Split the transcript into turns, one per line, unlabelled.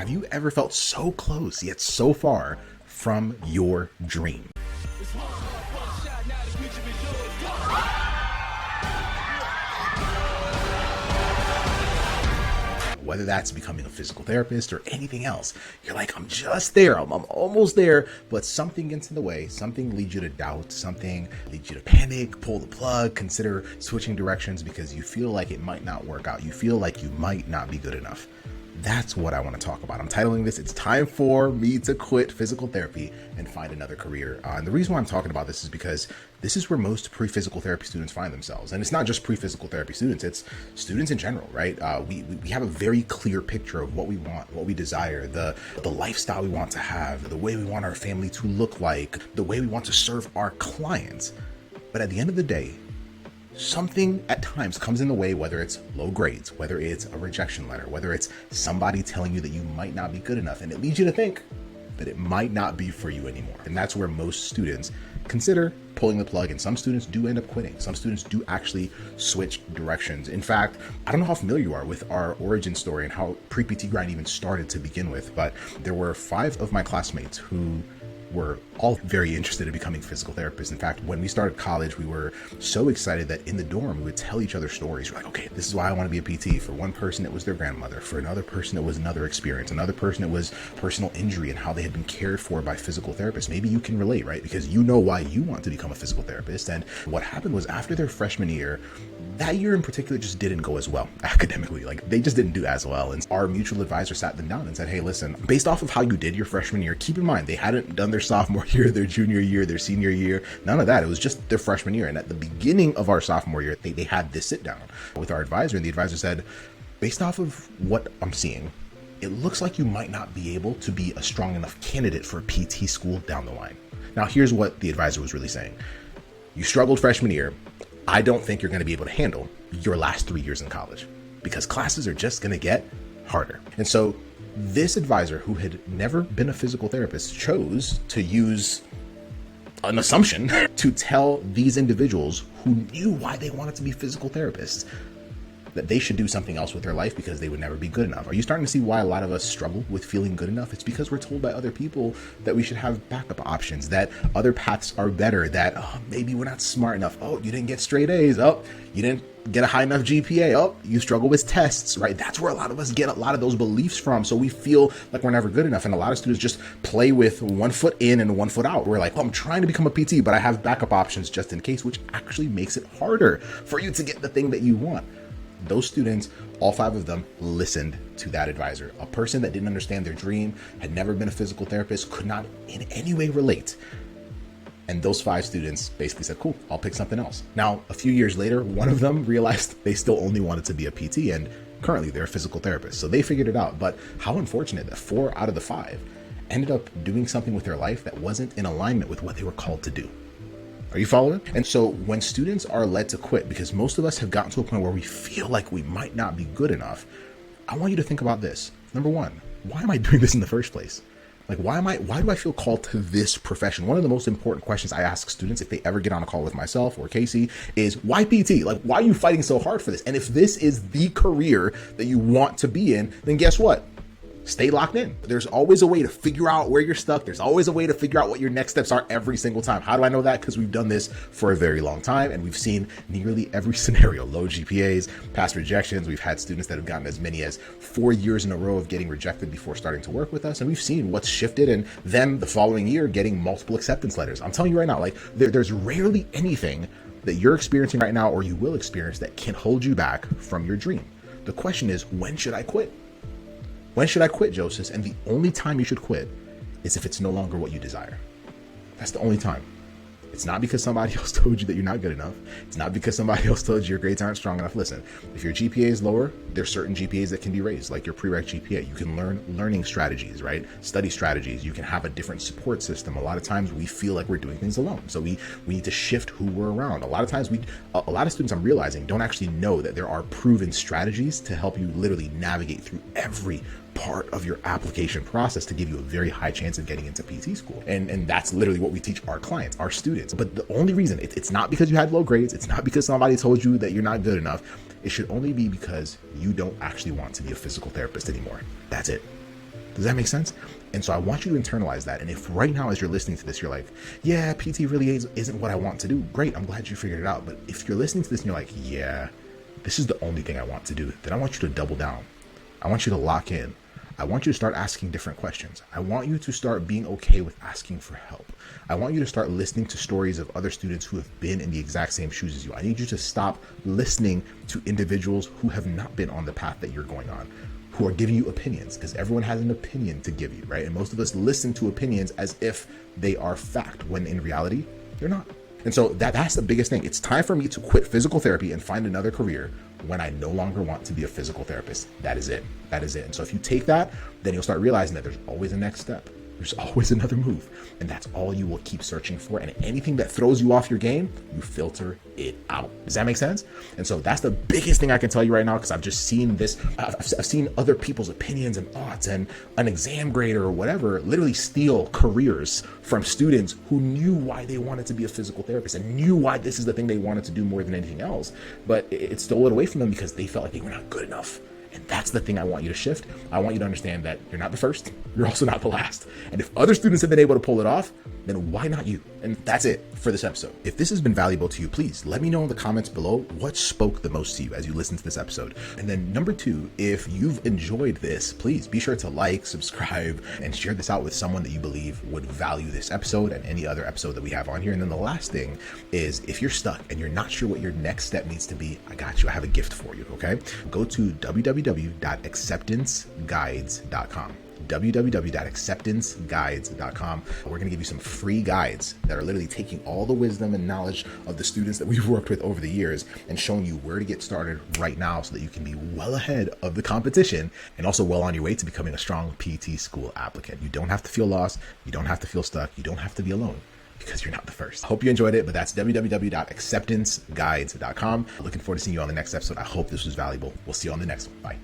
Have you ever felt so close yet so far from your dream? Whether that's becoming a physical therapist or anything else, you're like, I'm just there, I'm almost there, but something gets in the way, something leads you to doubt, something leads you to panic, pull the plug, consider switching directions because you feel like it might not work out. You feel like you might not be good enough. That's what I want to talk about. I'm titling this, It's Time for Me to Quit Physical Therapy and Find Another Career. And the reason why I'm talking about this is because this is where most pre-physical therapy students find themselves. And it's not just pre-physical therapy students, it's students in general, right? We have a very clear picture of what we want, what we desire, the lifestyle we want to have, the way we want our family to look like, the way we want to serve our clients. But at the end of the day, something at times comes in the way, whether it's low grades, whether it's a rejection letter, whether it's somebody telling you that you might not be good enough, and it leads you to think that it might not be for you anymore. And that's where most students consider pulling the plug, and some students do end up quitting. Some students do actually switch directions. In fact, I don't know how familiar you are with our origin story and how pre-PT grind even started to begin with, but there were 5 of my classmates who were all very interested in becoming physical therapists. In fact, when we started college, we were so excited that in the dorm, we would tell each other stories. We're like, okay, this is why I want to be a PT. For one person, it was their grandmother. For another person, it was another experience. Another person, it was personal injury and how they had been cared for by physical therapists. Maybe you can relate, right? Because you know why you want to become a physical therapist. And what happened was after their freshman year, that year in particular just didn't go as well academically. Like they just didn't do as well. And our mutual advisor sat them down and said, hey, listen, based off of how you did your freshman year, keep in mind, they hadn't done their sophomore year, their junior year, their senior year, none of that. It was just their freshman year. And at the beginning of our sophomore year, they had this sit down with our advisor, and the advisor said, based off of what I'm seeing, it looks like you might not be able to be a strong enough candidate for a PT school down the line. Now, here's what the advisor was really saying. You struggled freshman year. I don't think you're going to be able to handle your last 3 years in college because classes are just going to get harder. And so this advisor, who had never been a physical therapist, chose to use an assumption to tell these individuals who knew why they wanted to be physical therapists that they should do something else with their life because they would never be good enough. Are you starting to see why a lot of us struggle with feeling good enough? It's because we're told by other people that we should have backup options, that other paths are better, that maybe we're not smart enough. Oh, you didn't get straight A's. Oh, you didn't get a high enough GPA. Oh, you struggle with tests, right? That's where a lot of us get a lot of those beliefs from. So we feel like we're never good enough. And a lot of students just play with 1 foot in and 1 foot out. We're like, oh, I'm trying to become a PT, but I have backup options just in case, which actually makes it harder for you to get the thing that you want. Those students, all 5 of them, listened to that advisor. A person that didn't understand their dream, had never been a physical therapist, could not in any way relate. And those 5 students basically said, cool, I'll pick something else. Now, a few years later, one of them realized they still only wanted to be a PT, and currently they're a physical therapist. So they figured it out. But how unfortunate that 4 out of the 5 ended up doing something with their life that wasn't in alignment with what they were called to do. Are you following? And so when students are led to quit, because most of us have gotten to a point where we feel like we might not be good enough, I want you to think about this. Number 1, why am I doing this in the first place? Like, why do I feel called to this profession? One of the most important questions I ask students if they ever get on a call with myself or Casey is, why PT? Like, why are you fighting so hard for this? And if this is the career that you want to be in, then guess what? Stay locked in. There's always a way to figure out where you're stuck. There's always a way to figure out what your next steps are every single time. How do I know that? Because we've done this for a very long time and we've seen nearly every scenario. Low GPAs, past rejections. We've had students that have gotten as many as 4 years in a row of getting rejected before starting to work with us. And we've seen what's shifted and then the following year getting multiple acceptance letters. I'm telling you right now, like there's rarely anything that you're experiencing right now or you will experience that can hold you back from your dream. The question is, when should I quit? When should I quit, Joseph? And the only time you should quit is if it's no longer what you desire. That's the only time. It's not because somebody else told you that you're not good enough. It's not because somebody else told you your grades aren't strong enough. Listen, if your GPA is lower, there's certain GPAs that can be raised, like your prereq GPA. You can learn learning strategies, right? Study strategies. You can have a different support system. A lot of times we feel like we're doing things alone. So we need to shift who we're around. A lot of times a lot of students, I'm realizing, don't actually know that there are proven strategies to help you literally navigate through every part of your application process to give you a very high chance of getting into PT school. And that's literally what we teach our clients, our students. But the only reason, it's not because you had low grades. It's not because somebody told you that you're not good enough. It should only be because you don't actually want to be a physical therapist anymore. That's it. Does that make sense? And so I want you to internalize that. And if right now, as you're listening to this, you're like, yeah, PT really isn't what I want to do. Great. I'm glad you figured it out. But if you're listening to this and you're like, yeah, this is the only thing I want to do, then I want you to double down. I want you to lock in. I want you to start asking different questions. I want you to start being okay with asking for help. I want you to start listening to stories of other students who have been in the exact same shoes as you. I need you to stop listening to individuals who have not been on the path that you're going on, who are giving you opinions, because everyone has an opinion to give you, right? And most of us listen to opinions as if they are fact, when in reality, they're not. And so that's the biggest thing. It's time for me to quit physical therapy and find another career when I no longer want to be a physical therapist. That is it. That is it. And so if you take that, then you'll start realizing that there's always a next step. There's always another move. And that's all you will keep searching for. And anything that throws you off your game, you filter it out. Does that make sense? And so that's the biggest thing I can tell you right now, because I've just seen this. I've seen other people's opinions and thoughts, and an exam grader or whatever literally steal careers from students who knew why they wanted to be a physical therapist and knew why this is the thing they wanted to do more than anything else. But it stole it away from them because they felt like they were not good enough. And that's the thing I want you to shift. I want you to understand that you're not the first. You're also not the last. And if other students have been able to pull it off, then why not you? And that's it for this episode. If this has been valuable to you, please let me know in the comments below what spoke the most to you as you listen to this episode. And then number 2, if you've enjoyed this, please be sure to like, subscribe, and share this out with someone that you believe would value this episode and any other episode that we have on here. And then the last thing is, if you're stuck and you're not sure what your next step needs to be, I got you. I have a gift for you, okay? Go to www.acceptanceguides.com. www.acceptanceguides.com. We're going to give you some free guides that are literally taking all the wisdom and knowledge of the students that we've worked with over the years and showing you where to get started right now so that you can be well ahead of the competition and also well on your way to becoming a strong PT school applicant. You don't have to feel lost. You don't have to feel stuck. You don't have to be alone, because you're not the first. I hope you enjoyed it, but that's www.acceptanceguides.com. Looking forward to seeing you on the next episode. I hope this was valuable. We'll see you on the next one. Bye.